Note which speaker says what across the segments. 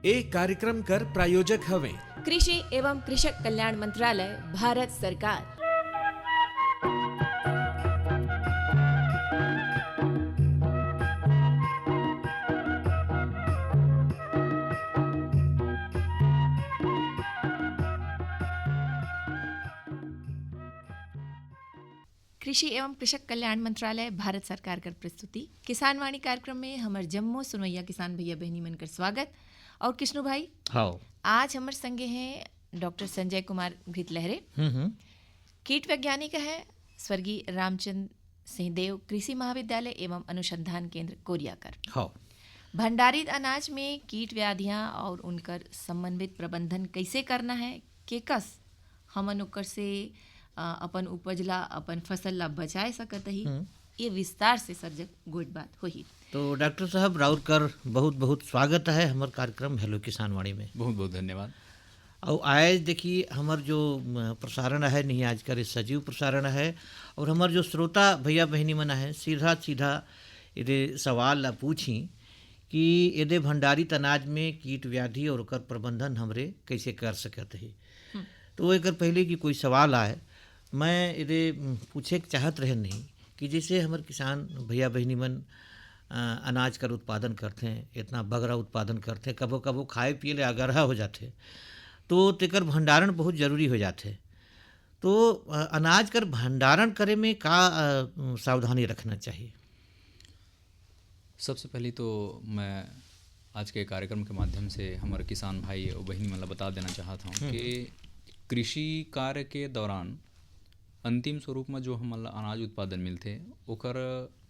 Speaker 1: एक कार्यक्रम कर प्रायोजक हवे
Speaker 2: कृषि एवं कृषक कल्याण मंत्रालय, भारत सरकार। कृषि एवं कृषक कल्याण मंत्रालय, भारत सरकार कर प्रस्तुति किसान वाणी कार्यक्रम में हमर जम्मो सुनवैया किसान भैया बहनी मन कर स्वागत। और कृष्णु भाई,
Speaker 3: हाँ,
Speaker 2: आज हमर संगे हैं डॉक्टर संजय कुमार घृतलहरे, कीट वैज्ञानिक है, स्वर्गीय रामचंद्र सिंहदेव कृषि महाविद्यालय एवं अनुसंधान केंद्र कोरियाकर।
Speaker 3: हाँ,
Speaker 2: भंडारित अनाज में कीट व्याधियां और उनकर समन्वित प्रबंधन कैसे करना है, केकस हमन ओकर से अपन उपज ला, अपन फसल ला बचाए सकत ही, ये विस्तार से सर्जक गोट बात होही।
Speaker 3: तो डॉक्टर साहब राउर कर बहुत बहुत स्वागत है हमारे कार्यक्रम हेलो किसान वाणी में।
Speaker 4: बहुत बहुत धन्यवाद।
Speaker 3: और आज देखिए हमार जो प्रसारण है नहीं, आज का सजीव प्रसारण है और हमार जो श्रोता भैया बहनी मन है सीधा सीधा ये सवाल ला पूछी कि यदि भंडारित अनाज में कीट व्याधि और ओकर प्रबंधन हमरे कैसे कर सकते ही। तो एक पहले की कोई सवाल आए, मैं ये पूछे चाहत रहे नहीं कि जैसे हमारे किसान भैया बहनी मन अनाज कर उत्पादन करते हैं, इतना बगरा उत्पादन करते हैं, कबो कबो खाए पिए ले आगरहा हो जाते, तो तेकर भंडारण बहुत जरूरी हो जाते। तो अनाज कर भंडारण करे में का सावधानी रखना चाहिए?
Speaker 4: सबसे पहले तो मैं आज के कार्यक्रम के माध्यम से हमारे किसान भाई और बहनी मतलब बता देना चाहता हूँ कि कृषि कार्य के दौरान अंतिम स्वरूप में जो हमारा अनाज उत्पादन मिलते ओकर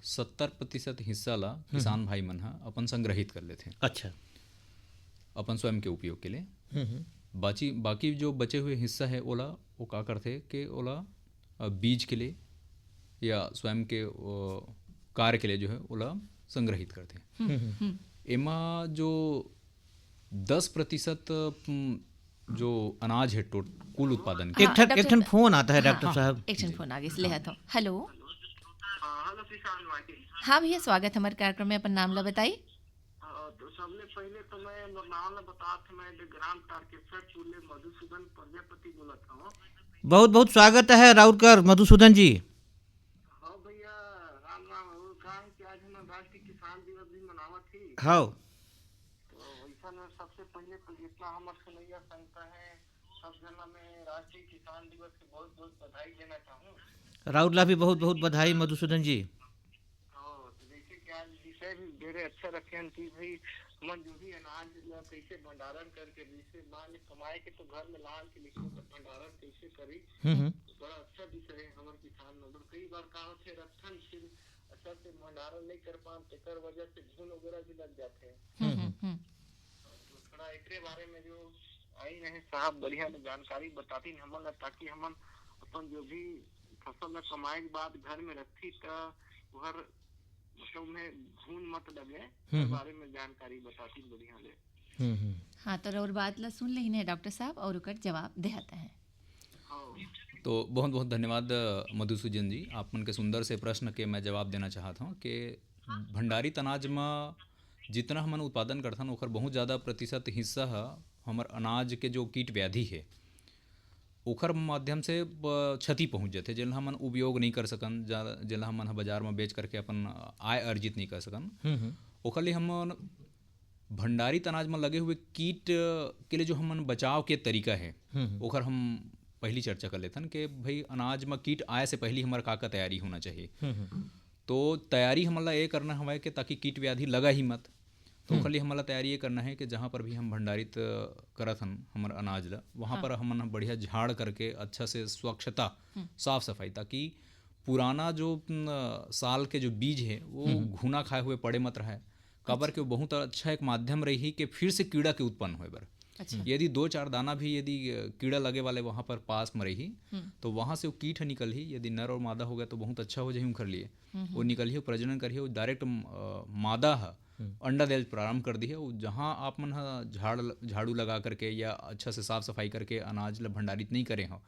Speaker 4: 70% हिस्सा ला किसान भाई मन हा अपन संग्रहित कर लेते।
Speaker 3: अच्छा,
Speaker 4: अपन स्वयं के उपयोग के लिए। बाकी जो बचे हुए हिस्सा है ओला वो का करते कि ओला बीज के लिए या स्वयं के कार्य के लिए जो है ओला संग्रहित करते। एमा जो 10% जो अनाज है कुल उत्पादन के।
Speaker 3: एक ठन फोन आता है डॉक्टर साहब।
Speaker 2: एक ठन फोन आगे इसलिए है तो हेलो।
Speaker 5: हेलो किसान वाणी।
Speaker 2: हाँ भैया, स्वागत हमारे कार्यक्रम में, अपन नाम ला बताई।
Speaker 5: तो सबले पहले तो मैं नाम ला बतात, मैं ग्राम तारकेश्वर चूल्हे मधुसूदन प्रजापति बोलत हूँ।
Speaker 3: बहुत बहुत स्वागत है राउरकर मधुसूदन जी।
Speaker 5: हाँ भैया, राम राम। और कहा कि आज हम राष्ट्रीय किसान दिवस भी मनावत थी।
Speaker 3: हाँ,
Speaker 5: तो ऐसा में सबसे पहले तो जितना हमारे सुनैया संस्था है सब जना में राष्ट्रीय किसान दिवस की बहुत बहुत बधाई देना चाहूँ।
Speaker 3: राउर ला भी बहुत बहुत बधाई मधुसूदन जी।
Speaker 5: तो जैसे कि आज विषय भी मेरे अच्छा रखे हैं कि भाई मन जो भी अनाज ला कैसे भंडारण करके, जैसे मान कमाए के तो घर में लाल के लिखे तो भंडारण कैसे करी, बड़ा अच्छा विषय है हमारे किसान लोग। कई बार का होते रखन फिर अच्छा से भंडारण नहीं कर पाते, तेकर वजह से घुन वगैरह भी लग जाते हैं। तो थोड़ा एकरे बारे में जो आई रहे साहब बढ़िया जानकारी बताती हमन, ताकि हमन अपन जो भी फसल ला कमाए के बाद घर में रखी तो उहर मतलब में घून मत लगे, इस बारे में जानकारी बताती बढ़िया ले।
Speaker 2: हाँ, तो और बात ला सुन लेने डॉक्टर साहब और ओकर जवाब देते हैं।
Speaker 4: तो बहुत बहुत धन्यवाद मधुसूदन जी, आप मन के सुंदर से प्रश्न के मैं जवाब देना चाहता हूँ कि भंडारित अनाज में जितना हमन उत्पादन करथन ओकर बहुत ज़्यादा प्रतिशत हिस्सा है हमार अनाज के जो कीट व्याधि है ओकर माध्यम से क्षति पहुँच जाते, जिला हमन उपयोग नहीं कर सकन, जिला हमन बाजार में बेच करके अपन आय अर्जित नहीं कर सकन। ओकर लिए हमन भंडारित अनाज में लगे हुए कीट के लिए जो हमन बचाव के तरीका है ओकर हम पहली चर्चा कर लेथन कि भाई अनाज में कीट आए से पहले हमार का तैयारी होना चाहिए। तो तैयारी हमारा ये करना हमारे कि ताकि कीट व्याधि लगा ही मत। तो खाली हमारा तैयारी ये करना है कि जहाँ पर भी हम भंडारित करत हन हमारा अनाज ला वहाँ पर हमन बढ़िया झाड़ करके अच्छा से स्वच्छता साफ सफाई, ताकि पुराना जो साल के जो बीज है वो घुना खाए हुए पड़े मत रहे। काबर के बहुत अच्छा एक माध्यम रही कि फिर से कीड़ा के उत्पन्न होए बर। यदि 2-4 दाना भी यदि कीड़ा लगे वाले वहाँ पर पास में रही तो वहाँ से वो कीट निकल ही, यदि नर और मादा हो गया तो बहुत अच्छा हो जाए उनकर लिए। वो निकल ही प्रजनन करिए, वो डायरेक्ट मादा है अंडा देल प्रारंभ कर दी है। वो जहाँ आप मन झाड़ू लगा करके या अच्छा से साफ सफाई करके अनाज ला भंडारित नहीं करे हो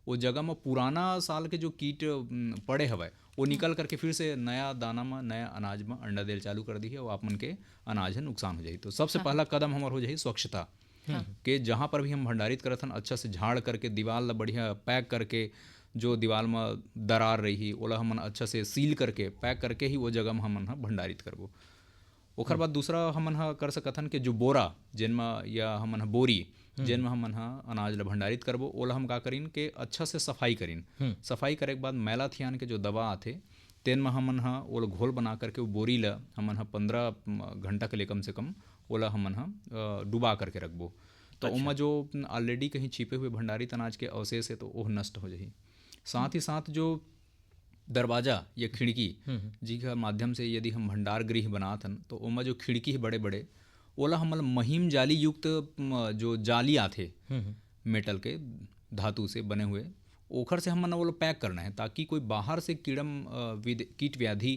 Speaker 4: वो जगह में पुराना साल के जो कीट पड़े हवे वो निकल करके फिर से नया दाना में नया अनाज में अंडा देल चालू कर दी है और आप मन के अनाज है नुकसान हो जाई। तो सबसे पहला कदम हमार हो जाई स्वच्छता के जहाँ पर भी हम भंडारित करत हन अच्छा से झाड़ करके दीवार ला बढ़िया पैक करके जो दीवार में दरार रही ओला हमन अच्छा से सील करके पैक करके ही वो जगह में हमन भंडारित करबो। ओकर बाद दूसरा हमन कर सकथन कि जो बोरा जिनमें या हमन बोरी जिनमें हमन अनाज ला भंडारित करबो ओला हम का करीन के अच्छा से सफाई करीन। सफाई करे के बाद मैला थियान के जो दवा आथे तेन में हमन ओला घोल बना करके वो बोरी ला हमन 15 घंटा के लिए कम से कम ओला हमन डुबा करके रखबो। तो ओमा जो ऑलरेडी कहीं छिपे हुए भंडारित अनाज के अवशेष है तो वो नष्ट हो जाही। साथ ही साथ जो दरवाजा या खिड़की जी का माध्यम से यदि हम भंडार गृह बनात हन तो ओमा जो खिड़की है बड़े बड़े ओला हमन महीम जाली युक्त जो जाली आथे मेटल के धातु से बने हुए ओखर से हमन ओला पैक करना है ताकि कोई बाहर से कीट व्याधि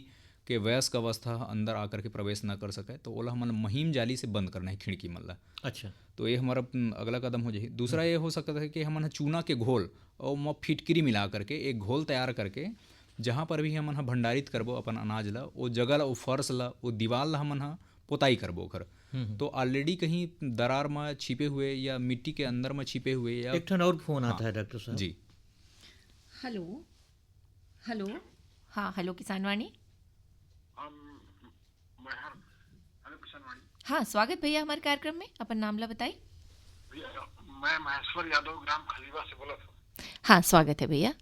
Speaker 4: के वयस्क अवस्था अंदर आकर के प्रवेश न कर सके। तो ओला हमन महीम जाली से बंद करना है खिड़की मन ला।
Speaker 3: अच्छा,
Speaker 4: तो ये हमारा अगला कदम हो जाए। दूसरा ये हो सकता है कि हमन चूना के घोल और म फिटकरी मिला करके एक घोल तैयार करके जहाँ पर भी हमन भंडारित करबो अपन अनाज ला वो जगह ला वो फर्श ला वो दीवार ला हमन पोताई करबो ओकर। तो ऑलरेडी कहीं दरार में छिपे हुए या मिट्टी के अंदर में छिपे हुए या
Speaker 3: एक ठन और फोन आता है डॉक्टर साहब
Speaker 4: जी।
Speaker 2: हेलो हेलो, हाँ हेलो किसानवाणी। हाँ स्वागत भैया हमारे कार्यक्रम में, अपन नाम ला बताई।
Speaker 5: मैं महेश्वर यादव ग्राम खलीवा से बोला था।
Speaker 2: हाँ स्वागत है भैया,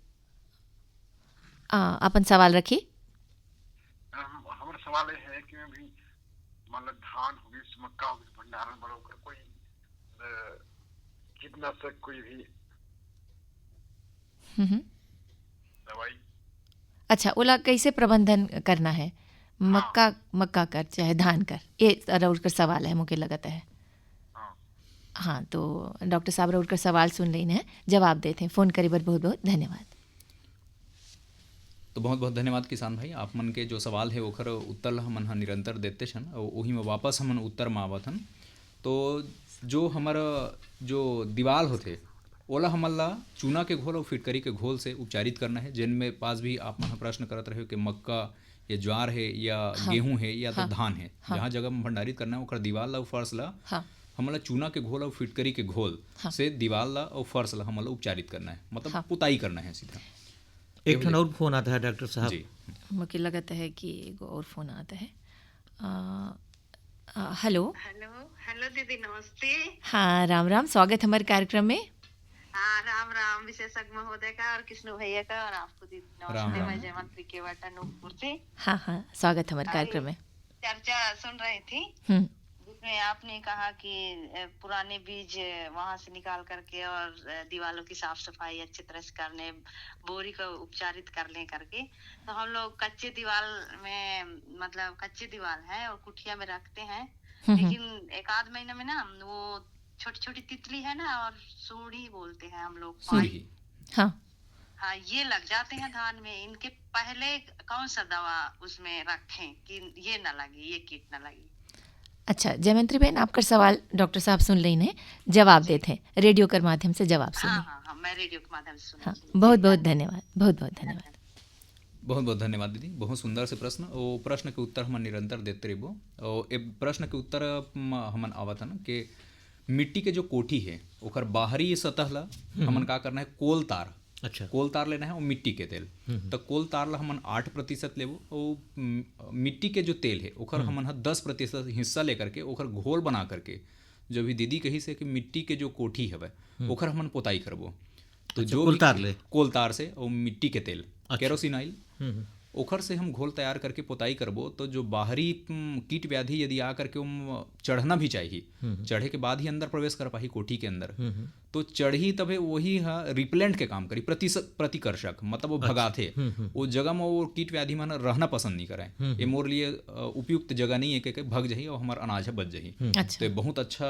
Speaker 2: अपन सवाल रखिए।
Speaker 5: हमारा सवाल ये है कि मैं भी मतलब धान हो गई मक्का हो गई भंडारण बड़ोकर कोई कीटनाशक कोई भी दवाई।
Speaker 2: अच्छा, ओला कैसे प्रबंधन करना है? मक्का कर चाहे धान कर, ये रउर कर सवाल है मुझे लगता है। हाँ तो डॉक्टर साहब रउर कर सवाल सुन लेना है, जवाब देते हैं। फ़ोन करी बर बहुत बहुत धन्यवाद।
Speaker 4: तो बहुत बहुत धन्यवाद किसान भाई, आप मन के जो सवाल है ओखर उत्तर ला हमन निरंतर देते छन और वही में वापस हमन उत्तर में आवत हन। तो जो हमारा जो दीवार होते ओला हमन ला चूना के घोल और फिटकरी के घोल से उपचारित करना है। जिनमें पास भी आप मन प्रश्न करत रहे हो कि मक्का या ज्वार है या गेहूं है या तो धान है, जहाँ जगह में भंडारित करना है ओकर दीवार ला और फर्श ला हमन ला चूना के घोल और फिटकरी के घोल से दीवार ला और फर्श ला हमन ला उपचारित करना है, मतलब पुताई करना है सीधा।
Speaker 3: एक ठन और फोन आता है डॉक्टर साहब
Speaker 4: जी।
Speaker 2: मुझे लगता है कि एगो और फोन आता है। हेलो
Speaker 6: हेलो हेलो दीदी नमस्ते।
Speaker 2: हाँ राम राम, स्वागत हमारे कार्यक्रम में।
Speaker 6: हाँ राम राम विशेषज्ञ महोदय का और कृष्ण भैया का और आपको दीदी नमस्ते। मैं जयमंत्री के वाटा नूरपुर से।
Speaker 2: हाँ हाँ स्वागत हमारे कार्यक्रम में।
Speaker 6: चर्चा सुन रही थी जिसमें आपने कहा कि पुराने बीज वहां से निकाल करके और दीवारों की साफ सफाई अच्छी तरह से करने, बोरी को उपचारित करने करके। तो हम लोग कच्चे दीवार में मतलब कच्चे दीवार है और कुटिया में रखते हैं, लेकिन एक आध महीने में ना वो छोटी छोटी तितली है ना और सूढ़ी बोलते हैं हम लोग, हाँ ये लग जाते हैं धान में। इनके पहले कौन सा दवा उसमें रखें कि ये न लगे, ये कीट न लगे?
Speaker 2: अच्छा जयमंत्री बहन, आपका सवाल डॉक्टर साहब सुन लेने हैं, जवाब देते हैं रेडियो के माध्यम से जवाब सुनिए।
Speaker 6: हाँ, मैं रेडियो के माध्यम से
Speaker 2: हाँ, बहुत बहुत धन्यवाद, बहुत बहुत धन्यवाद।
Speaker 4: बहुत बहुत धन्यवाद दीदी, बहुत सुंदर से प्रश्न। वो प्रश्न के उत्तर हम निरंतर देते रहो। और ए प्रश्न के उत्तर हमन आवत है कि मिट्टी के जो कोठी है ओकर बाहरी सतह ला हमन का करना है कोल तार।
Speaker 3: अच्छा,
Speaker 4: कोल तार लेना है और मिट्टी के तेल। तो कोल तार ला हमन 8% लेबो और मिट्टी के जो तेल है ओकर हमन 10% हिस्सा लेकर के ओकर घोल बना करके जो भी दीदी कही से कि मिट्टी के जो कोठी है ओकर हमन पोताई करबो। तो जो कोल तार से और मिट्टी के तेल केरोसिन ऑयल ओखर से हम घोल तैयार करके पोताई करबो। तो जो बाहरी कीट व्याधि यदि आ करके चढ़ना भी चाहिए, चढ़े के बाद ही अंदर प्रवेश कर पाही कोठी के अंदर, तो चढ़ी तबे वही रिपेलेंट के काम करी, प्रतिकर्षक, मतलब वो भगाथे। वो जगह में वो कीट व्याधि में रहना पसंद नहीं करे। ये मोर लिए उपयुक्त जगह नहीं है कि भग जाही और हमार अनाज बच जाही। तो बहुत अच्छा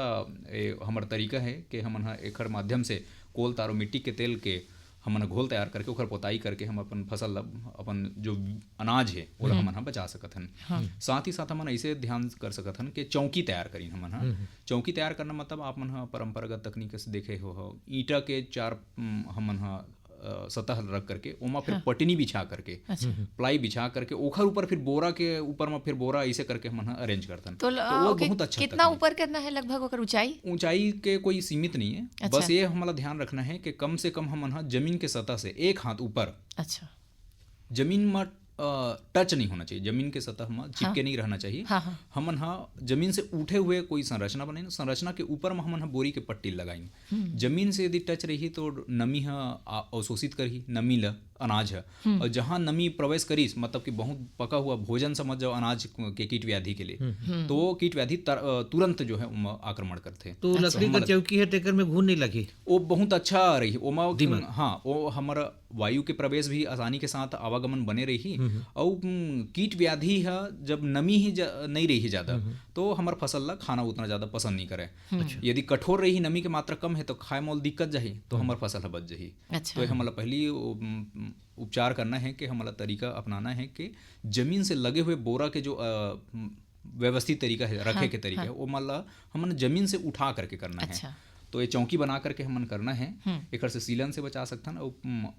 Speaker 4: हमार तरीका है कि हम एकर माध्यम से कोल तार मिट्टी के तेल के हमन घोल तैयार करके ओकर पोताई करके हम अपन फसल अपन जो अनाज है वो हमन बचा सकत हन। साथ ही साथ हमन ऐसे ध्यान कर सकत हन कि चौकी तैयार करी हमन। चौकी तैयार करना मतलब आप मन परंपरागत तकनीक से देखे हो ईंटा के 4 हमन सतह रख करके ओमा फिर पटनी बिछा करके
Speaker 2: अच्छा
Speaker 4: प्लाई बिछा करके ओखर ऊपर फिर बोरा के ऊपर में फिर बोरा ऐसे करके हम अरेंज करतन।
Speaker 2: तो
Speaker 4: वो
Speaker 2: ओके,
Speaker 4: बहुत अच्छा
Speaker 2: कितना
Speaker 4: तकनीक।
Speaker 2: ऊपर करना है लगभग ओकर ऊंचाई?
Speaker 4: ऊंचाई के कोई सीमित नहीं है,
Speaker 2: अच्छा।
Speaker 4: बस ये हमारा ध्यान रखना है कि कम से कम हम जमीन के सतह से 1 हाथ ऊपर,
Speaker 2: अच्छा
Speaker 4: जमीन में टच नहीं होना चाहिए, जमीन के सतह में चिपके नहीं रहना चाहिए।
Speaker 2: हाँ हाँ
Speaker 4: हमन हा जमीन से उठे हुए कोई संरचना बनाई, संरचना के ऊपर में हमन हा बोरी के पट्टी लगाई। जमीन से यदि टच रही तो नमी हा अवशोषित करही, नमी ल अनाज है, और जहाँ नमी प्रवेश करी मतलब कि बहुत पका हुआ भोजन समझ जाओ अनाज के कीट व्याधि के लिए, तो वो कीट व्याधि तुरंत जो है उमा आक्रमण करते।
Speaker 3: तो लकड़ी का चौकी है तेकर में घून नहीं लगी?
Speaker 4: वो बहुत अच्छा रही ओमा, हाँ वो हमारा वायु के प्रवेश भी आसानी के साथ आवागमन बने रही, और कीट व्याधि है जब नमी ही नहीं रही ज़्यादा तो हमार फसल ला खाना उतना ज़्यादा पसंद नहीं करे। यदि कठोर रही, नमी की मात्रा कम है तो खाए मोल दिक्कत जाही, तो हमार फसल है बच जाही।
Speaker 2: अच्छा
Speaker 4: तो हमारा पहली उपचार करना है कि हमारा तरीका अपनाना है कि जमीन से लगे हुए बोरा के जो व्यवस्थित तरीका है रखे के तरीका है वो मतलब हमन जमीन से उठा करके करना
Speaker 2: अच्छा
Speaker 4: है। तो ये चौकी बना करके हमन करना है, एक से सीलन से बचा सकता है।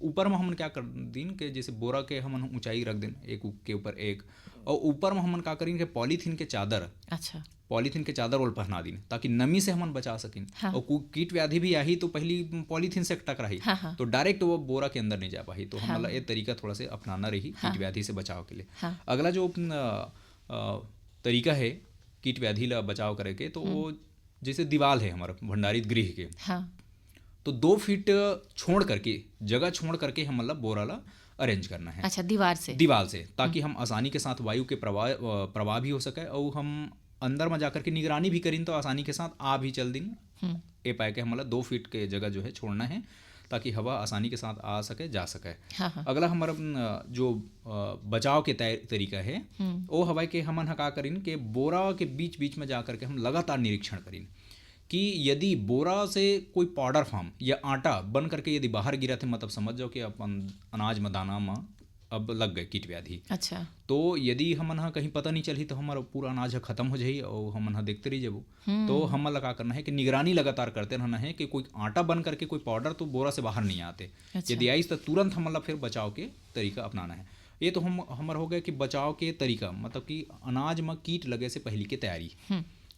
Speaker 4: ऊपर में हमन क्या कर दिन के जैसे बोरा के हमन ऊंचाई रख दिन एक के ऊपर एक, और ऊपर में हमन क्या करें कि पॉलीथीन के चादर,
Speaker 2: अच्छा
Speaker 4: पॉलीथीन के चादर ओल पहना दिन ताकि नमी से हमन बचा सकें।
Speaker 2: हाँ।
Speaker 4: और कीट व्याधि भी आई तो पहली पॉलीथीन से टकराई,
Speaker 2: हाँ, हाँ।
Speaker 4: तो डायरेक्ट वो बोरा के अंदर नहीं जा पाई। तो
Speaker 2: हाँ।
Speaker 4: हमारा ये तरीका थोड़ा सा अपनाना रही कीट व्याधि से बचाव के लिए।
Speaker 2: हाँ।
Speaker 4: अगला जो तरीका है कीट व्याधि ला बचाव करे के, तो वो जैसे दीवाल है हमारा भंडारित गृह के,
Speaker 2: हाँ
Speaker 4: तो 2 फीट छोड़ करके जगह छोड़ करके हम मतलब बोरा ला अरेंज करना है
Speaker 2: अच्छा दीवार से,
Speaker 4: ताकि हम आसानी के साथ वायु के प्रवाह भी हो सके, और हम अंदर में जाकर के निगरानी भी करें तो आसानी के साथ आ भी चल दिन ए पाए के हमारा 2 फीट के जगह जो है छोड़ना है ताकि हवा आसानी के साथ आ सके जा सके।
Speaker 2: हाँ हाँ
Speaker 4: अगला हमारा जो बचाव के तरीका है वो हवा के हमन का करीन के बोरा के बीच बीच में जा करके हम लगातार निरीक्षण करीन कि यदि बोरा से कोई पाउडर फॉर्म या आटा बन करके यदि बाहर गिरा थे, मतलब समझ जाओ कि अपन अनाज में दाना में अब लग गए कीट व्याधि।
Speaker 2: अच्छा
Speaker 4: तो यदि हमन कहीं पता नहीं चली तो हमारा पूरा अनाज खत्म हो जाई और हमन देखते रही जब। तो हम लगा करना है कि निगरानी लगातार करते रहना है कि कोई आटा बन करके कोई पाउडर तो बोरा से बाहर नहीं आते।
Speaker 2: अच्छा।
Speaker 4: यदि आई तो तुरंत हम फिर बचाव के तरीका अपनाना है। ये तो हमारा हो गया कि बचाव के तरीका, मतलब कि अनाज में कीट लगे से पहले की तैयारी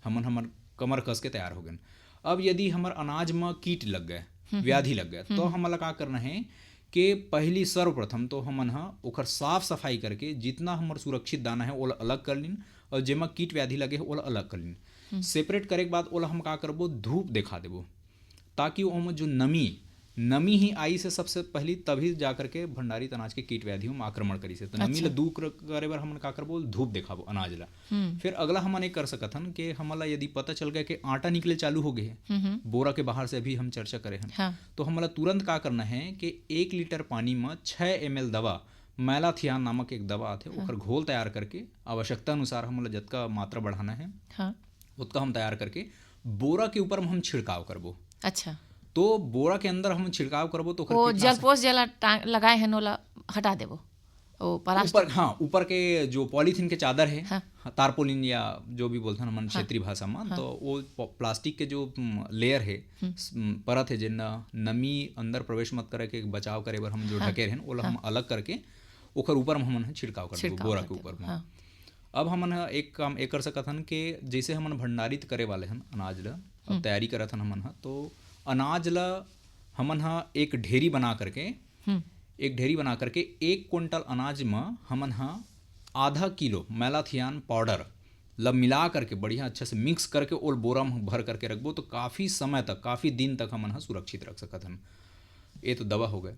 Speaker 4: हमर कमर कस के तैयार हो गए। अब यदि हमार अनाज में कीट लग गए, व्याधि लग गए, तो हमारा का करना है कि पहली सर्वप्रथम तो हमन ओकर साफ सफाई करके जितना हमार सुरक्षित दाना है ओला अलग कर लीन, और जेमा कीट व्याधि लगे है ओला अलग कर लीन। सेपरेट करे के बाद ओला हम का करबो धूप दिखा देबो ताकि ओमे जो नमी ही आई से सबसे पहली तभी जा करके भंडारित अनाज के कीट व्याधियों में आक्रमण करी से। तो नमी ला दूर करे बर हमन का करबो धूप दिखाबो अनाज ला। फिर अगला हमन एक कर सकत हन कि हमला यदि पता चल गया कि आटा निकले चालू हो गए हैं बोरा के बाहर से, अभी हम चर्चा करे हैं
Speaker 2: हाँ।
Speaker 4: तो हमला तुरंत का करना है कि 1 लीटर पानी में 6 ml दवा, मैलाथियान नामक एक दवा आते ओकर घोल तैयार करके आवश्यकता अनुसार हमला जतका मात्रा बढ़ाना है
Speaker 2: हाँ
Speaker 4: उतना हम तैयार करके बोरा के ऊपर में हम छिड़काव करबो।
Speaker 2: अच्छा
Speaker 4: तो बोरा के अंदर हम छिड़काव करबो तो
Speaker 2: वो जलपोष जला लगाए हैं नोला हटा देबो ओ
Speaker 4: ऊपर, हाँ ऊपर के जो पॉलीथीन के चादर है,
Speaker 2: हाँ।
Speaker 4: तारपोलिन या जो भी बोलते हैं हम क्षेत्रीय भाषा में, तो वो प्लास्टिक के जो लेयर है परत है जिन नमी अंदर प्रवेश मत करे के बचाव करे बर हम जो ढके रहन ओला हम अलग करके ओकर ऊपर में हम छिड़काव कर देबो बोरा के ऊपर में। अब हमन एक काम एक कर सकत हन कि जैसे हमन भंडारित करे वाले हन अनाज ला अब तैयारी करत हन हमन तो अनाज ला हमन एक ढेरी बना करके 1 क्विंटल अनाज में हमन आधा किलो मैलाथियान पाउडर लब मिला करके बढ़िया अच्छा से मिक्स करके और बोरा में भर करके रखबो तो काफ़ी समय तक, काफ़ी दिन तक हमन सुरक्षित रख सकत हन। ये तो दवा हो गए।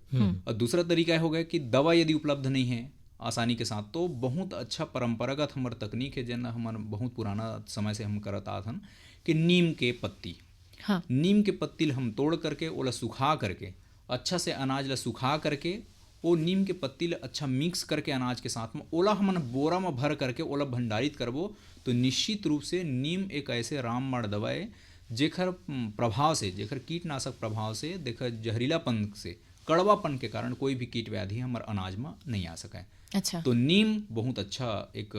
Speaker 4: और दूसरा तरीका हो गया कि दवा यदि उपलब्ध नहीं है आसानी के साथ, तो बहुत अच्छा परंपरागत हमार तकनीक है जन हमार बहुत पुराना समय से हम करत आत हन कि नीम के पत्ती,
Speaker 2: हाँ।
Speaker 4: नीम के पत्ती हम तोड़ करके ओला सुखा करके अच्छा से अनाज ला सुखा करके वो नीम के पत्ती ला अच्छा मिक्स करके अनाज के साथ में ओला हमन बोरा में भर करके ओला भंडारित करबो तो निश्चित रूप से नीम एक ऐसे रामबाण दवा है जेकर प्रभाव से, जेकर कीटनाशक प्रभाव से, जेकर जहरीलापन से, कड़वापन के कारण कोई भी कीट व्याधि हमारे अनाज में नहीं आ सके।
Speaker 2: अच्छा
Speaker 4: तो नीम बहुत अच्छा एक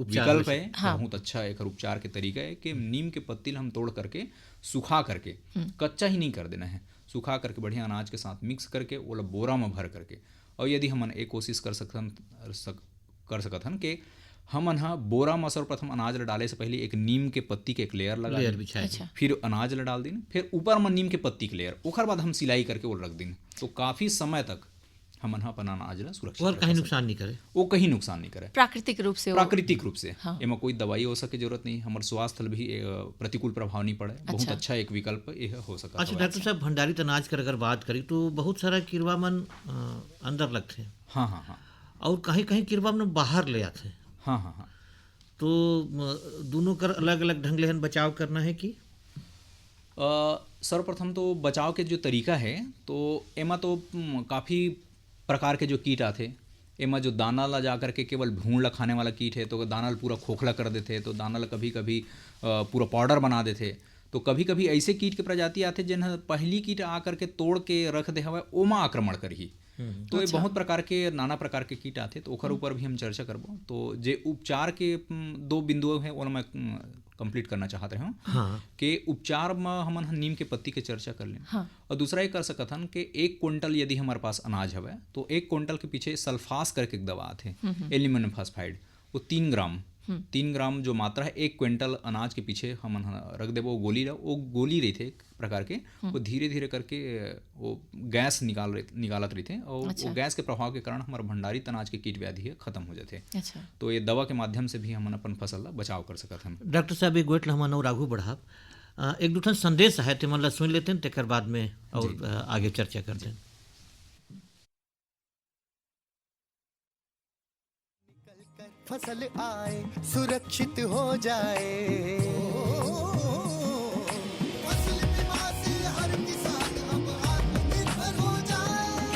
Speaker 4: विकल्प है,
Speaker 2: हाँ।
Speaker 4: बहुत अच्छा एक उपचार के तरीका है कि नीम के पत्ती हम तोड़ करके सुखा करके, कच्चा ही नहीं कर देना है, सुखा करके बढ़िया अनाज के साथ मिक्स करके ओला बोरा में भर करके, और यदि हमन एक कोशिश कर सकत हन कि हमन हा बोरा में सर्वप्रथम अनाज ला डाले से पहले एक नीम के पत्ती के एक लेयर लगा
Speaker 3: लेयर
Speaker 4: दिन,
Speaker 3: बिछाए
Speaker 2: अच्छा।
Speaker 4: फिर अनाज ला डाल दिन, फिर ऊपर में नीम के पत्ती के लेयर, ओकर बाद हम सिलाई करके वो रख दिन। तो काफ़ी समय तक हमन हा अपन अनाज ला सुरक्षित
Speaker 3: और
Speaker 4: रख
Speaker 3: कहीं
Speaker 4: सकत।
Speaker 3: नुकसान नहीं करे।
Speaker 4: वो कहीं नुकसान नहीं करे,
Speaker 2: प्राकृतिक रूप से वो-
Speaker 4: प्राकृतिक रूप से।
Speaker 2: हाँ।
Speaker 4: एमा कोई दवाई हो सके जरूरत नहीं, हमारे स्वास्थ्य भी प्रतिकूल प्रभाव नहीं पड़े। बहुत
Speaker 2: अच्छा।
Speaker 4: अच्छा एक विकल्प यह हो सकता
Speaker 3: अच्छा
Speaker 4: है।
Speaker 3: डॉक्टर साहब, भंडारित अनाज कर अगर बात करी तो बहुत सारा किरवा मन अंदर लगते हैं
Speaker 4: हाँ हाँ हाँ
Speaker 3: और कहीं कहीं किरवा मन बाहर ले आते हैं,
Speaker 4: हाँ हाँ हाँ।
Speaker 3: तो दोनों कर अलग अलग ढंग ले हन बचाव करना है कि
Speaker 4: सर्वप्रथम तो बचाव के जो तरीका है, तो एमा तो काफ़ी प्रकार के जो कीट आते, एमा जो दाना ला जा करके केवल भूण ला खाने वाला कीट है, तो दाना ला पूरा खोखला कर देते, तो दाना ला कभी कभी पूरा पाउडर बना देते। तो कभी कभी ऐसे कीट के प्रजाति आते जिन्हें पहली कीट आ करके तोड़ के रख दे हवा ओमा आक्रमण करही। तो ये बहुत प्रकार के नाना प्रकार के कीट आते, तो ओकर ऊपर भी हम चर्चा करबो। तो जे उपचार के दो बिंदु हैं वो मैं कंप्लीट करना चाहते हैं
Speaker 3: हाँ
Speaker 4: कि उपचार में हमन नीम के पत्ती के चर्चा कर लें।
Speaker 2: हाँ।
Speaker 4: और दूसरा ये कर सकत हन कि 1 क्विंटल यदि हमारे पास अनाज हवे तो 1 क्विंटल के पीछे सल्फास करके एक दवा आते, एल्यूमिनियम फास्फाइड, वो 3 ग्राम जो मात्रा है 1 क्विंटल अनाज के पीछे हम रख देबो। वो गोली रही थे एक प्रकार के, वो धीरे धीरे करके वो गैस निकालत रही थे, और
Speaker 2: अच्छा।
Speaker 4: वो गैस के प्रभाव के कारण हमारा भंडारित अनाज के कीट व्याधि है खत्म हो जाते।
Speaker 2: अच्छा।
Speaker 4: तो ये दवा के माध्यम से भी हम अपन फसल ला बचाव कर सकत हन।
Speaker 3: डॉक्टर साहब, एक गोट हम और आगू बढ़ाब एक दूठन संदेश है ते मन ला सुन लेते हैं, तेकर बाद में और आगे चर्चा करते हैं।
Speaker 7: फसल आए सुरक्षित हो जाए, फसल बीमा से हर किसान अब आत्मनिर्भर हो जाए।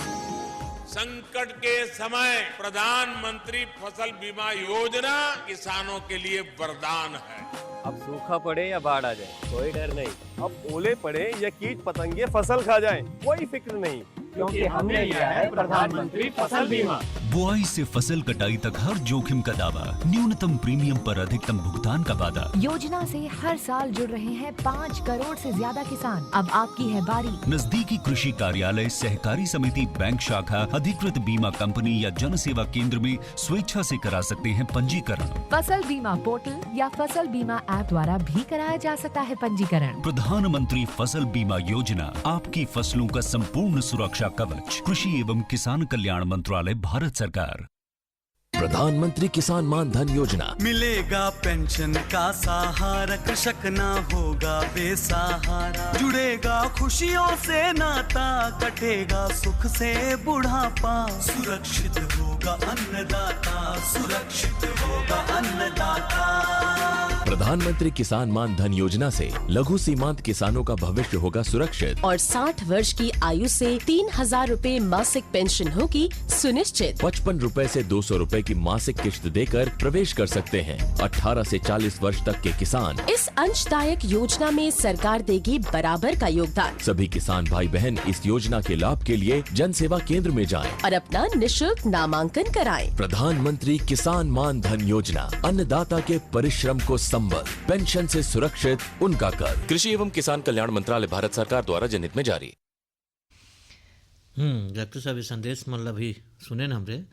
Speaker 8: संकट के समय प्रधानमंत्री फसल बीमा योजना किसानों के लिए वरदान है।
Speaker 9: अब सूखा पड़े या बाढ़ आ जाए कोई डर नहीं, अब ओले पड़े या कीट पतंगे फसल खा जाए कोई फिक्र नहीं, क्योंकि हमने लिया है प्रधानमंत्री फसल बीमा।
Speaker 10: बुआई से फसल कटाई तक हर जोखिम का दावा, न्यूनतम प्रीमियम पर अधिकतम भुगतान का वादा।
Speaker 11: योजना से हर साल जुड़ रहे हैं 5 करोड़ से ज्यादा किसान। अब आपकी है बारी।
Speaker 10: नजदीकी कृषि कार्यालय, सहकारी समिति, बैंक शाखा, अधिकृत बीमा कंपनी या जन सेवा केंद्र में स्वेच्छा से करा सकते हैं पंजीकरण।
Speaker 11: फसल बीमा पोर्टल या फसल बीमा ऐप द्वारा भी कराया जा सकता है पंजीकरण।
Speaker 10: प्रधानमंत्री फसल बीमा योजना, आपकी फसलों का संपूर्ण सुरक्षा कवच। कृषि एवं किसान कल्याण मंत्रालय, भारत सरकार।
Speaker 12: प्रधानमंत्री किसान मान धन योजना।
Speaker 13: मिलेगा पेंशन का सहारा, कृषक ना होगा बेसहारा, जुड़ेगा खुशियों से नाता, कटेगा सुख से बुढ़ापा, सुरक्षित होगा अन्नदाता, सुरक्षित होगा अन्नदाता।
Speaker 12: प्रधानमंत्री किसान मान धन योजना से लघु सीमांत किसानों का भविष्य होगा सुरक्षित
Speaker 14: और 60 वर्ष की आयु से 3,000 रूपए मासिक पेंशन होगी सुनिश्चित।
Speaker 12: 55 रूपए से 200 रूपए की मासिक किश्त देकर प्रवेश कर सकते हैं। 18 से 40 वर्ष तक के किसान
Speaker 14: इस अंशदायक योजना में सरकार देगी बराबर का योगदान।
Speaker 12: सभी किसान भाई बहन इस योजना के लाभ के लिए जन सेवा केंद्र में जाएं
Speaker 14: और अपना निशुल्क नामांकन कराएं।
Speaker 12: प्रधानमंत्री किसान मान धन योजना, अन्नदाता के परिश्रम को संबल, पेंशन से सुरक्षित उनका कर। कृषि एवं किसान कल्याण मंत्रालय, भारत सरकार द्वारा जनहित में जारी।
Speaker 3: डॉक्टर साहब, ये संदेश मतलब भी सुने ना हमरे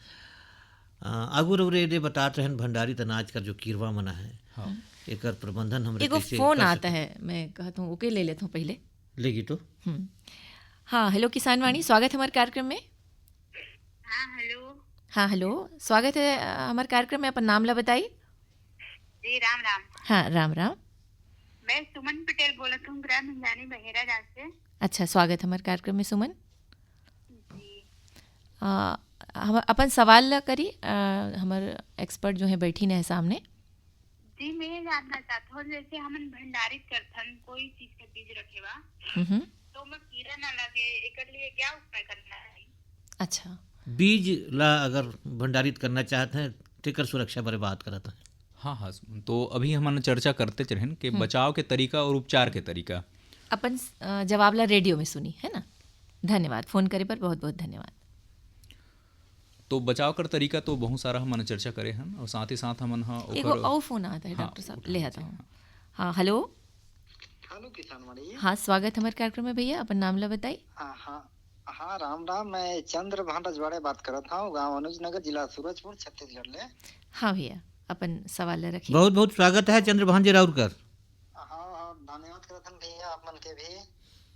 Speaker 3: आगू रउरे दे बतात रहन भंडारित अनाज का जो कीरवा मना है, हाँ। एकर प्रबंधन हमरे
Speaker 2: एगो फोन आता है, मैं कहता हूँ ओके ले लेता हूँ पहले
Speaker 3: लेगी तो।
Speaker 2: हाँ, हेलो किसान वाणी, स्वागत है हमारे कार्यक्रम में। हाँ हेलो, स्वागत है हमारे कार्यक्रम में। अपन नाम ला बताई।
Speaker 15: जी राम राम।
Speaker 2: हाँ राम राम।
Speaker 15: मैं सुमन पटेल बोलत हूँ, ग्राम हिंजानी बहेरा जात से।
Speaker 2: अच्छा, स्वागत हमारे कार्यक्रम में सुमन जी। हम अपन सवाल ला करी, हमारे एक्सपर्ट जो है बैठी ने है सामने।
Speaker 15: जी मैं जानना चाहता हूँ, जैसे हमन भंडारित करथन कोई चीज का बीज रखेवा तो मैं कीड़ा ना लगे, एकर लिए क्या उपाय करना है?
Speaker 2: अच्छा,
Speaker 3: बीज ला अगर भंडारित करना चाहते हैं तेकर सुरक्षा बारे बात करता है।
Speaker 4: हाँ हाँ, तो अभी हम चर्चा करते चढ़ें कि बचाव के तरीका और उपचार के तरीका
Speaker 2: अपन जवाब ला रेडियो में सुनी है ना। धन्यवाद, फोन करे पर बहुत बहुत धन्यवाद।
Speaker 4: तो बचाव कर तरीका तो बहुत सारा हमने चर्चा करे हैं, और साथ ही साथ हमन
Speaker 2: एगो और फोन आता है डॉक्टर साहब, ले आता हूँ। हाँ हेलो।
Speaker 16: हेलो किसान वाली।
Speaker 2: हाँ, स्वागत हमारे कार्यक्रम में भैया, अपन नाम ला बताई।
Speaker 16: हाँ राम राम, मैं चंद्र भान रजवाड़े बात कर रहा हूँ, गाँव अनुज नगर, जिला सूरजपुर, छत्तीसगढ़ ले।
Speaker 2: हाँ भैया, अपन सवाल रखिए।
Speaker 3: बहुत बहुत स्वागत है चंद्रभान जी राउरकर।
Speaker 16: हाँ धन्यवाद करथन भैया आप मन के भी।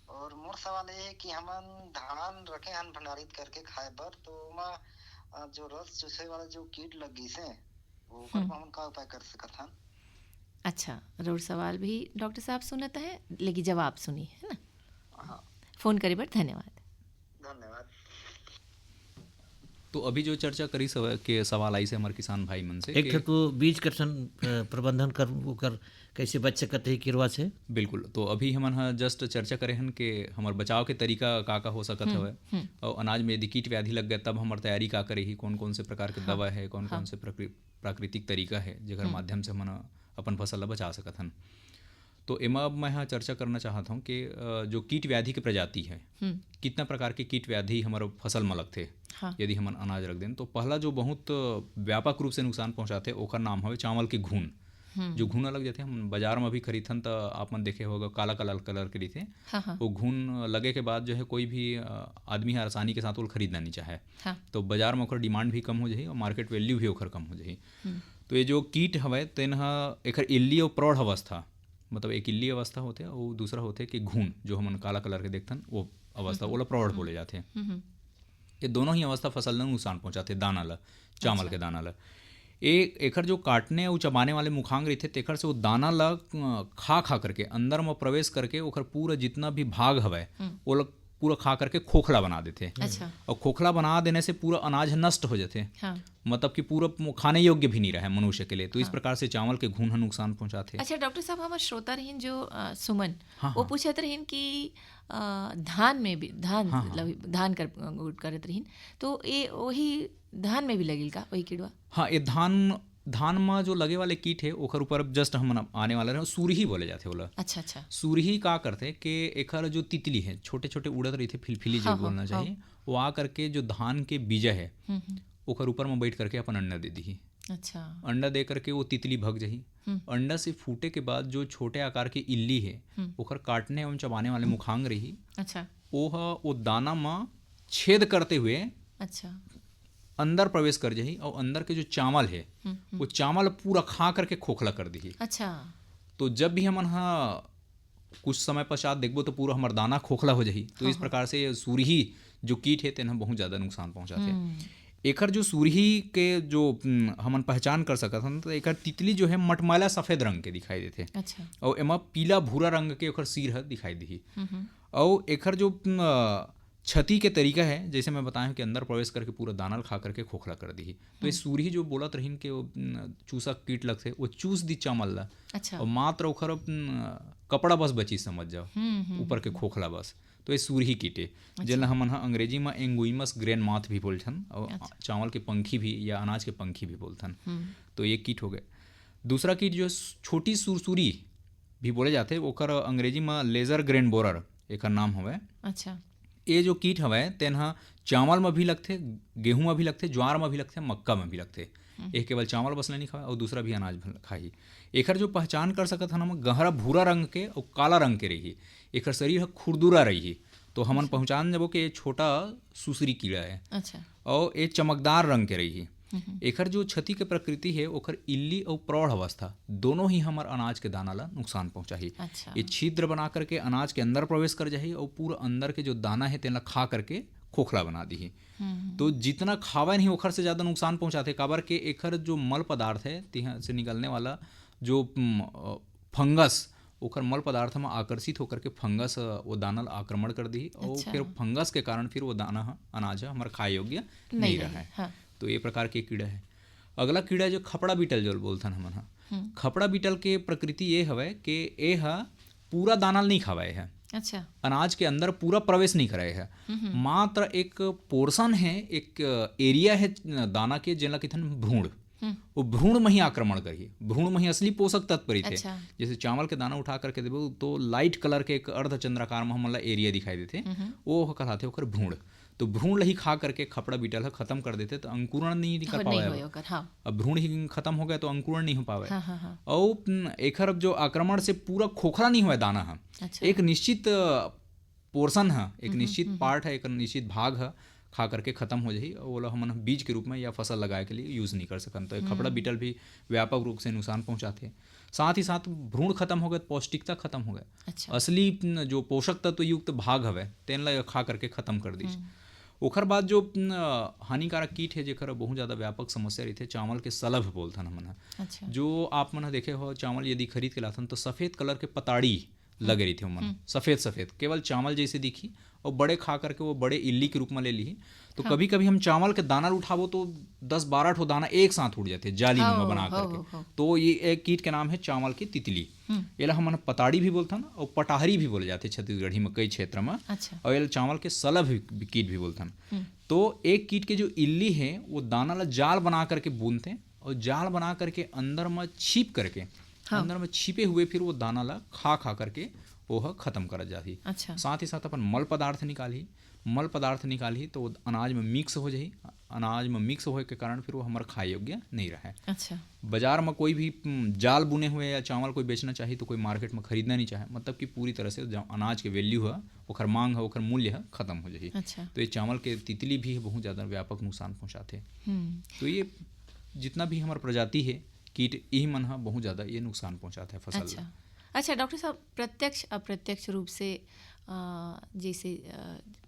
Speaker 16: और मोर सवाल ये है कि हमन धान रखे हन भंडारित करके खाए बर, तो ओमा जो रस चूसे वाला जो कीट लग गई से वो हम का उपाय कर सकत हन?
Speaker 2: अच्छा, रोड सवाल भी डॉक्टर साहब सुनता है, लेकिन जवाब सुनी है ना। फोन करे बर धन्यवाद।
Speaker 16: धन्यवाद।
Speaker 4: तो अभी जो चर्चा करी के सवाल आई से हमारे किसान भाई मन से
Speaker 3: एक तो बीज कर्षण प्रबंधन कर कैसे बच सकते है किरवा से।
Speaker 4: बिल्कुल, तो अभी हमन जस्ट चर्चा करे हन कि हमार बचाव के तरीका का हो सकत हवे, और अनाज में यदि कीट व्याधि लग गए तब हमार तैयारी का करे ही, कौन कौन से प्रकार के दवा है, कौन कौन से प्राकृतिक तरीका है जेकर माध्यम से हमन अपन फसल ला बचा सकत हन। तो एमा अब मैं यहाँ चर्चा करना चाहता हूँ कि जो कीट व्याधि के प्रजाति है, कितना प्रकार के कीट व्याधि हमारे फसल में लगते यदि हमन अनाज रख दें। तो पहला जो बहुत व्यापक रूप से नुकसान पहुँचाते ओकर नाम है चावल के घून। जो घून लग जाते हम बाजार में भी खरीदन तो आप मन देखे होगा काला कलर के रहते। वो घून लगे के बाद जो है कोई भी आदमी है आसानी के साथ वो खरीदना नहीं चाहे, तो बाजार में ओकर डिमांड भी कम हो जाए और मार्केट वैल्यू भी ओकर कम हो जाए। तो ये जो कीट हवे तेन एकर इल्ली और प्रौढ़ अवस्था, मतलब एक इल्ली अवस्था होते और दूसरा होते कि घून जो हमन काला कलर के देखथन वो अवस्था ओला प्रौढ़ बोले जाते। ये दोनों ही अवस्था फसल ला नुकसान पहुँचाते, दाना ला, चावल के दाना ला। एकर जो काटने और चबाने वाले मुखांग रहते तेकर से वो दाना ला खा करके अंदर में प्रवेश करके ओकर पूरा जितना भी भाग हवे वो पूरा खा करके खोखला बना देते।
Speaker 2: अच्छा।
Speaker 4: और खोखला बना देने से पूरा अनाज नष्ट हो जाते। हाँ। मतलब कि पूरा खाने योग्य भी नहीं रहे मनुष्य के लिए। तो इस प्रकार से चावल के घून नुकसान पहुंचाते।
Speaker 2: अच्छा डॉक्टर साहब, हमारे श्रोता रहीन जो सुमन वो पूछत रहीन कि धान में भी धान करत रहीन, तो ये वही धान में भी लगिल का वही कीड़वा?
Speaker 4: हाँ, ये धान में जो लगे वाले कीट है ओकर ऊपर जस्ट हम आने वाले रहे, सूरही बोले जाते बोला।
Speaker 2: अच्छा।
Speaker 4: सूरही का करते कि एकर जो तितली है छोटे छोटे उड़त रही थे, फिलफिली जो बोलना चाहिए, वो आ करके जो धान के बीजा है ओकर ऊपर में बैठ करके अपन अंडा दे दी।
Speaker 2: अच्छा।
Speaker 4: अंडा दे करके वो तितली भग जाही। अंडा से फूटे के बाद जो छोटे आकार की इल्ली है ओकर काटने एवं चबाने वाले मुखांग रही।
Speaker 2: अच्छा।
Speaker 4: वो दाना में छेद करते हुए
Speaker 2: अच्छा
Speaker 4: अंदर प्रवेश कर जाही और अंदर के जो चावल है वो चावल पूरा खा करके खोखला कर दी।
Speaker 2: अच्छा। तो
Speaker 4: जब भी हमन कुछ समय पश्चात देखबो तो पूरा हमार दाना खोखला हो जाही। तो इस प्रकार से सूरही जो कीट है तेन बहुत ज़्यादा नुकसान पहुँचाते। एकर जो सूरही के जो हमन पहचान कर सकत हन, तो एकर तितली जो है मटमैला सफ़ेद रंग के दिखाई देते।
Speaker 2: अच्छा।
Speaker 4: और एमा पीला भूरा रंग के ओकर सिर दिखाई दी। और एकर जो क्षति के तरीका है जैसे मैं बताया कि अंदर प्रवेश करके पूरा दाना खा करके खोखला कर दी। तो ये सूरही जो बोलत रहीन के चूसा कीट लगते वो चूस दी चावल ला।
Speaker 2: अच्छा।
Speaker 4: और मात्र ओकर कपड़ा बस बची समझ जाओ, ऊपर के खोखला बस। तो ये सूरही कीटे। अच्छा। जिला हमन अंग्रेजी में एंगुइमस ग्रेन माथ भी बोलथन और अच्छा। चावल के पंखी भी या अनाज के पंखी भी बोलथन। तो ये कीट हो गए। दूसरा कीट जो छोटी सुरसुरी भी बोले जाते ओकर अंग्रेजी में लेजर ग्रेन बोरर एक नाम हवे।
Speaker 2: अच्छा।
Speaker 4: ये जो कीट हवे तेन चावल में भी लगते, गेहूं में भी लगते, ज्वार में भी लगते, मक्का में भी लगते। एक केवल चावल बस नहीं खाए और दूसरा भी अनाज खाई। एकर जो पहचान कर सकत हन हम गहरा भूरा रंग के और काला रंग के रही। एकर शरीर खुरदुरा रही तो हमन पहचान जबो कि छोटा सुसरी कीड़ा है।
Speaker 2: अच्छा।
Speaker 4: और ये चमकदार रंग के रही। एकर जो क्षति के प्रकृति है ओकर इल्ली और प्रौढ़ अवस्था दोनों ही हमार अनाज के दाना ला नुकसान पहुंचाही।
Speaker 2: अच्छा।
Speaker 4: ये छिद्र बना करके अनाज के अंदर प्रवेश कर जाही और पूरा अंदर के जो दाना है तेला खा करके खोखला बना दी। तो जितना खावा नहीं ओखर से ज़्यादा नुकसान पहुंचाते। काबर के एकर जो मल पदार्थ है तिहा से निकलने वाला जो फंगस ओकर मल पदार्थ में आकर्षित होकर के फंगस वो दाना आक्रमण कर दी। और
Speaker 2: अच्छा।
Speaker 4: फिर फंगस के कारण फिर वो दाना अनाज हमारा खाए योग्य नहीं रहा है।
Speaker 2: हाँ।
Speaker 4: तो ये प्रकार के कीड़ा है। अगला कीड़ा जो खपड़ा बीटल जो बोलथन हमन खपड़ा बीटल के प्रकृति ये हवे कि ये पूरा दाना नहीं खावाए है।
Speaker 2: अच्छा।
Speaker 4: अनाज के अंदर पूरा प्रवेश नहीं कराए है, मात्र एक पोर्शन है, एक एरिया है दाना के जिला किथन भ्रूण। वो भ्रूण में ही आक्रमण करिए, भ्रूण में ही असली पोषक तत्व रही थे।
Speaker 2: अच्छा।
Speaker 4: जैसे चावल के दाना उठा करके देबो तो लाइट कलर के एक अर्धचंद्राकार में हमला एरिया दिखाई देते वो कहलाते ओकर भ्रूण। तो भ्रूण ही खा करके खपड़ा बीटल है खत्म कर देते तो अंकुरण नहीं कर पावे।
Speaker 2: हाँ।
Speaker 4: अब भ्रूण ही खत्म हो गया तो अंकुरण नहीं हो पावे।
Speaker 2: हाँ।
Speaker 4: और एकर जो आक्रमण से पूरा खोखला नहीं हुआ दाना है।
Speaker 2: अच्छा।
Speaker 4: एक निश्चित पोर्शन है, एक निश्चित पार्ट है, एक निश्चित भाग है, खा करके खत्म हो जाही और वो हम बीज के रूप में या फसल लगाए के लिए यूज़ नहीं कर सकन। तो खपड़ा बीटल भी व्यापक रूप से नुकसान पहुंचाते। साथ ही साथ भ्रूण खत्म हो गए तो पौष्टिकता खत्म हो गया।
Speaker 2: अच्छा।
Speaker 4: असली जो पोषक तत्व युक्त भाग हवे तेन ला खा करके खत्म कर दीज। ओखर बाद जो हानिकारक कीट है जेकर बहुत ज़्यादा व्यापक समस्या रही थे, चावल के सलभ बोलथन हमन।
Speaker 2: अच्छा।
Speaker 4: जो आप मन देखे हो चावल यदि खरीद के लाथन तो सफ़ेद कलर के पताड़ी लगे रही थी मन, सफ़ेद केवल चावल जैसे दिखी और बड़े खा करके वो बड़े इल्ली के रूप में ले ली। तो कभी कभी हम चावल के दाना उठावो तो 10-12 ठो दाना एक साथ उड़ जाते जाली में बना करके। तो ये एक कीट के नाम है चावल की तितली। ये हम पताड़ी भी बोलते हैं और पटाहरी भी बोले जाते छत्तीसगढ़ी में कई क्षेत्र में।
Speaker 2: अच्छा।
Speaker 4: और ये चावल के सलभ कीट भी बोलते हैं। तो एक कीट के जो इल्ली है वो दाना ला जाल बना करके बूनते हैं और जाल बना करके अंदर में छिप करके अंदर में छिपे हुए फिर वो दाना ला खा करके वो खत्म कर जाती।
Speaker 2: अच्छा।
Speaker 4: साथ ही साथ अपन मल पदार्थ निकाली तो अनाज में मिक्स हो जाही। अनाज में मिक्स होए के कारण फिर वो हमारे खाए योग्य नहीं रहे।
Speaker 2: अच्छा।
Speaker 4: बाजार में कोई भी जाल बुने हुए या चावल कोई बेचना चाहिए तो कोई मार्केट में खरीदना नहीं चाहे, मतलब कि पूरी तरह से अनाज के वैल्यू है, ओखर मांग है, ओखर मूल्य है, खत्म हो जाही।
Speaker 2: अच्छा।
Speaker 4: तो ये चावल के तितली भी बहुत ज़्यादा व्यापक नुकसान पहुँचाते। तो ये जितना भी हमार प्रजाति है कीट यही मन है बहुत ज़्यादा ये नुकसान पहुँचाता है फसल।
Speaker 2: अच्छा डॉक्टर साहब, प्रत्यक्ष अप्रत्यक्ष रूप से जैसे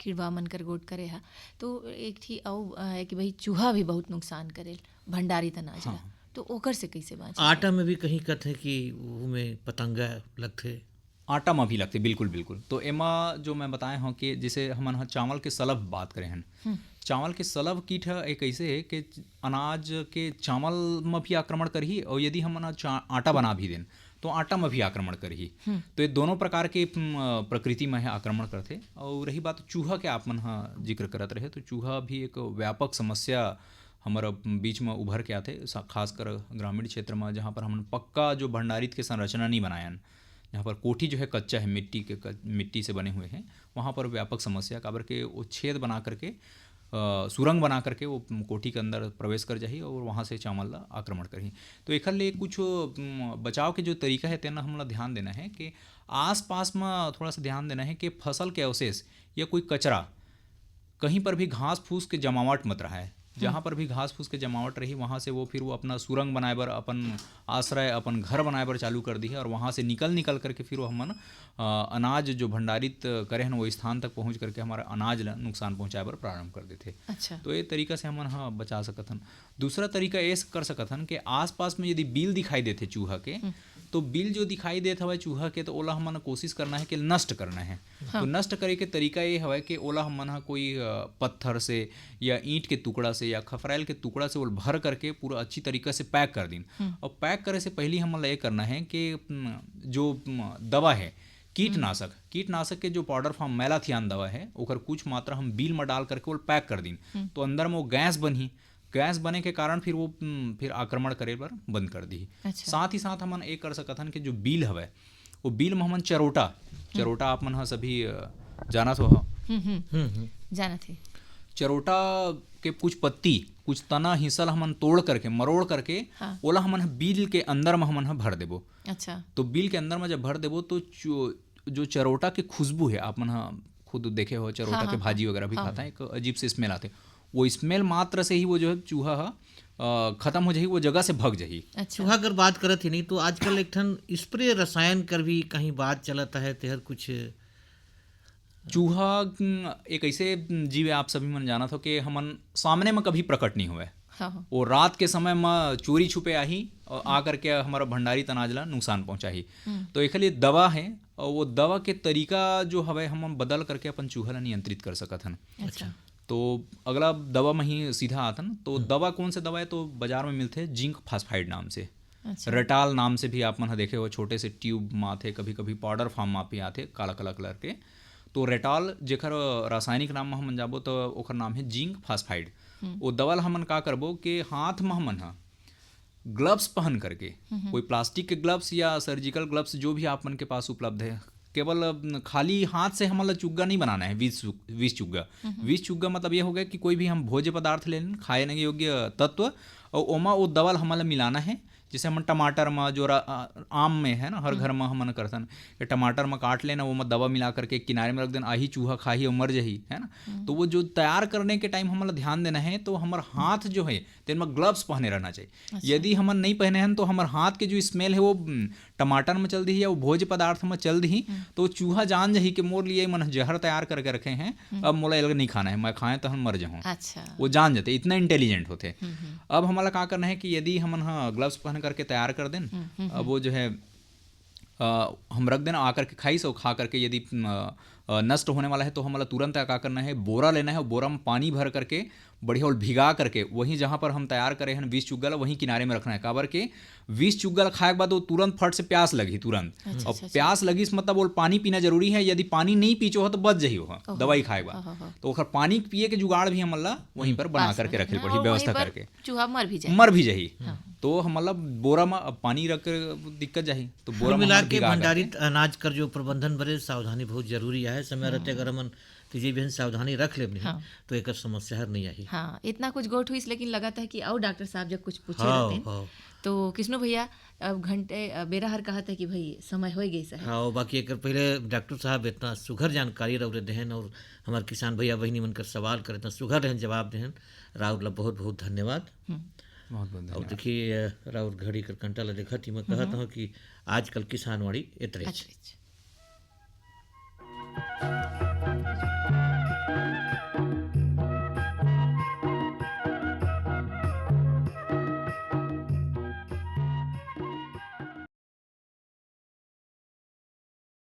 Speaker 2: कीड़वा मन कर गोट करे है तो एक थी और है कि भाई चूहा भी बहुत नुकसान करे भंडारित अनाज। हाँ। तो ओकर से कैसे बाँचे?
Speaker 3: आटा में भी कहीं कहते हैं कि उसमें पतंगा लगते,
Speaker 4: आटा में भी लगते। बिल्कुल। तो एमा जो मैं बताए हूँ कि जैसे हम चावल के सलभ बात करें हैं, चावल के सलभ कीट है एक ऐसे है कि अनाज के चावल में भी आक्रमण करही और यदि हम आटा बना भी दें तो आटा में भी आक्रमण करही। तो ये दोनों प्रकार के प्रकृति में है आक्रमण करते। और रही बात चूहा के आप मन जिक्र करत रहे तो चूहा भी एक व्यापक समस्या हमारा बीच में उभर के आते, खासकर ग्रामीण क्षेत्र में जहाँ पर हम पक्का जो भंडारित के संरचना नहीं बनायन, जहाँ पर कोठी जो है कच्चा है, मिट्टी से बने हुए हैं, वहाँ पर व्यापक समस्या काबर के वो छेद बना करके सुरंग बना करके वो कोठी के अंदर प्रवेश कर जाही और वहाँ से चावल ला आक्रमण करही। तो एक लिए कुछ बचाव के जो तरीका है तेना हमला ध्यान देना है कि आसपास में थोड़ा सा ध्यान देना है कि फसल के अवशेष या कोई कचरा कहीं पर भी घास फूस के जमावट मत रहा है। जहाँ पर भी घास फूस के जमावट रही वहाँ से वो फिर वो अपना सुरंग बनाए बर, अपन आश्रय, अपन घर बनाए बर चालू कर दी है और वहाँ से निकल करके फिर वो हमन अनाज जो भंडारित करे हैं वो स्थान तक पहुँच करके हमारा अनाज ला नुकसान पहुँचाए बर प्रारंभ कर देते।
Speaker 2: अच्छा।
Speaker 4: तो ये तरीका से हमन बचा सकत हन। दूसरा तरीका ये कर सकत हन कि आसपास में यदि बिल दिखाई देते चूहा के तो बिल जो दिखाई देता हवा चूहा के तो ओला हमन कोशिश करना है कि नष्ट करना है। हाँ। तो नष्ट करे के तरीका ये हवा कि ओला हमन कोई पत्थर से या ईंट के टुकड़ा से या खफराइल के टुकड़ा से वो भर करके पूरा अच्छी तरीके से पैक कर दिन। और पैक करे से पहले हमन ये करना है कि जो दवा है कीटनाशक के जो पाउडर फॉर्म मैलाथियान दवा है ओकर कुछ मात्रा हम बिल में डाल करके वो पैक कर दिन। तो अंदर में वो गैस बने के कारण फिर वो फिर आक्रमण करे पर बंद कर दी। अच्छा। साथ ही साथ हमन एक कर सकत हन कि जो बिल हवे वो बिल में हमन चरोटा आप मन सभी जानत हो।
Speaker 2: जानत है।
Speaker 4: चरोटा के कुछ पत्ती कुछ तना हिस्सा हमन तोड़ करके मरोड़ करके ओला हमन बिल के अंदर में हमन भर देबो।
Speaker 2: अच्छा।
Speaker 4: तो बिल के अंदर में जब भर देबो तो जो चरोटा के खुशबू है आप मन खुद देखे हो, चरोटा के भाजी वगैरह भी खाता है, एक अजीब से स्मेल आते, वो स्मेल मात्र से ही वो जो है चूहा खत्म हो जाही, वो जगह से भग जाही।
Speaker 3: अच्छा। चूहा अगर बात करत ही नहीं तो आजकल एक ठन स्प्रे रसायन कर भी कहीं बात चलता है तेहर कुछ।
Speaker 4: चूहा एक ऐसे जीव आप सभी मन जानत हो कि हमन सामने में कभी प्रकट नहीं हुए।
Speaker 2: हाँ।
Speaker 4: वो रात के समय में चोरी छुपे आही और आकर के हमारा भंडारित अनाज ला नुकसान पहुंचाही। तो एक लिए दवा है और वो दवा के तरीका जो हवे हम बदल करके अपन चूहा ला नियंत्रित कर सकत हन।
Speaker 2: अच्छा।
Speaker 4: तो अगला दवा में ही सीधा आता ना, तो दवा कौन से दवा है तो बाजार में मिलते हैं जिंक फास्फाइड नाम से। अच्छा। रटाल नाम से भी आप मन देखे हो, छोटे से ट्यूब में आते, कभी कभी पाउडर फॉर्म में भी आते काला कलर के। तो रेटाल जेकर रासायनिक नाम में हम जाबो तो ओकर नाम है जिंक फास्फाइड। वो दवा हमन का करबो कि हाथ में हमन ग्लव्स पहन करके, कोई प्लास्टिक के ग्लव्स या सर्जिकल ग्लव्स जो भी आप मन के पास उपलब्ध है, केवल खाली हाथ से हमला चुग्गा नहीं बनाना है। 20 चुग्गा 20 चुग्गा मतलब ये हो गया कि कोई भी हम भोज्य पदार्थ ले लें, खाए नहीं योग्य तत्व, और ओमा वो दवल हमला मिलाना है। जैसे हम टमाटर में जो आम में है ना, हर घर में हमन करथन कि टमाटर में काट लेना, वो में दवा मिला करके किनारे में रख देना, आही चूहा खाही और मर जाही, है ना। तो वो जो तैयार करने के टाइम हमारा ध्यान देना है, तो हमारे हाथ जो है तेन में ग्लव्स पहने रहना चाहिए। यदि हम नहीं पहने हैं तो हमारे हाथ के जो स्मेल है वो टमाटर में चल दी या वो भोज्य पदार्थ में चल दी, तो चूहा जान जाही कि मोर लिए मन जहर तैयार करके रखे हैं, अब मोला ये नहीं खाना है, मैं खाएं तो हम मर जाऊँ। वो जान जाते, इतना इंटेलिजेंट होते। अब हमारा क्या करना है कि यदि हम ग्लव्स पहन करके तैयार कर दें, अब वो जो है हम रख देना, आकर के खाई से खा करके यदि नष्ट होने वाला है तो हमारा तुरंत क्या करना है, बोरा लेना है और बोरा में पानी भर करके बढ़िया और भिगा करके वहीं जहाँ पर हम तैयार करे हैं 20 चुग्गल वहीं किनारे में रखना है। काबर के 20 चुग्गल खाए के बाद वो तुरंत फट से प्यास लगी तुरंत। और प्यास लगी इस मतलब वो पानी पीना जरूरी है। यदि पानी नहीं पीछो हो तो बच जाही हो दवाई खाए के बाद, तो ओखर पानी पिए के जुगाड़ भी हमला वहीं पर बना करके रखे पड़ी, व्यवस्था करके
Speaker 2: चूहा मर भी जाही।
Speaker 4: तो हमला बोरा में पानी रख दिक्कत जाही, तो बोरा
Speaker 3: मिला के भंडारित अनाज कर जो प्रबंधन बड़े सावधानी बहुत जरूरी है। समय रहते अगर हम किसी भी सावधानी रख ले तो एक समस्या नहीं आई।
Speaker 2: हाँ, इतना कुछ गोठ हुई, लेकिन लगाता है कि और डॉक्टर साहब जब कुछ पूछे रहते हैं तो कृष्ण भैया अब घंटे बेरा हर कहा था कि भाई समय हो गई सर।
Speaker 3: हाँ, बाकी एक पहले डॉक्टर साहब इतना सुघर जानकारी रौरे देहन और हमारे किसान भैया बहनी मन कर सवाल करे इतना सुघर रहन जवाब देहन, राउर ला बहुत बहुत धन्यवाद। और देखिए राउर घड़ी कर कंटा ला देखा थी, मैं कहता हूँ कि आजकल किसानवाड़ी इतरे